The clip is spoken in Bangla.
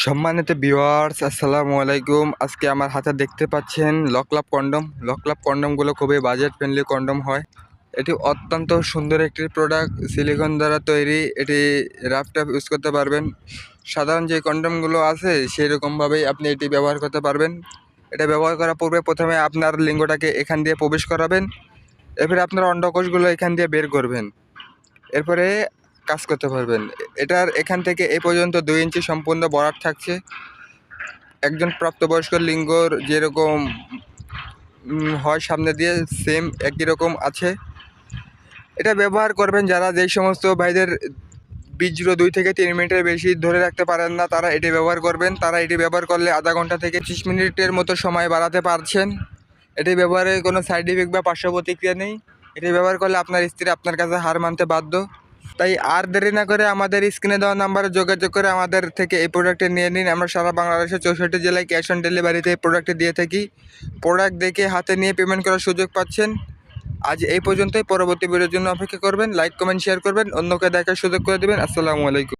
সম্মানিত ভিউয়ার্স, আসসালামু আলাইকুম। আজকে আমার হাতে দেখতে পাচ্ছেন লকলাভ কন্ডম। লকলাভ কন্ডমগুলো খুবই বাজেট ফ্রেন্ডলি কন্ডম হয়। এটি অত্যন্ত সুন্দর একটি প্রোডাক্ট, সিলিকন দ্বারা তৈরি। এটি রাফ টাফ ইউজ করতে পারবেন। সাধারণ যে কন্ডমগুলো আছে সেই রকমভাবেই আপনি এটি ব্যবহার করতে পারবেন। এটা ব্যবহার করার পূর্বে প্রথমে আপনার লিঙ্গটাকে এখান দিয়ে প্রবেশ করাবেন, এরপরে আপনার অন্ডকোষগুলো এখান দিয়ে বের করবেন, এরপরে কাজ করতে পারবেন। এটার এখান থেকে এই পর্যন্ত 2 ইঞ্চি সম্পূর্ণ বরাট থাকছে। একজন প্রাপ্তবয়স্ক লিঙ্গর যেরকম হয় সামনে দিয়ে সেম একই রকম আছে। এটা ব্যবহার করবেন যারা যেই সমস্ত ভাইদের বীর্য 2 থেকে 3 মিনিটের বেশি ধরে রাখতে পারেন না, তারা এটি ব্যবহার করবেন। তারা এটি ব্যবহার করলে আধা ঘন্টা থেকে 30 মিনিটের মতো সময় বাড়াতে পারছেন। এটি ব্যবহারে কোনো সাইড ইফেক্ট বা পার্শ্ব প্রতিক্রিয়া নেই। এটি ব্যবহার করলে আপনার স্ত্রী আপনার কাছে হার মানতে বাধ্য। তাই আর দেরি না করে আমাদের স্ক্রিনে দেওয়া নাম্বারে যোগাযোগ করে আমাদের থেকে এই প্রোডাক্টটি নিয়ে নিন। আমরা সারা বাংলাদেশের 64 জেলায় ক্যাশ অন ডেলিভারিতে এই প্রোডাক্টটি দিয়ে থাকি। প্রোডাক্ট দেখে হাতে নিয়ে পেমেন্ট করার সুযোগ পাচ্ছেন। আজ এই পর্যন্তই। পরবর্তী ভিডিওর জন্য অপেক্ষা করবেন। লাইক, কমেন্ট, শেয়ার করবেন, অন্যকে দেখার সুযোগ করে দেবেন। আসসালামু আলাইকুম।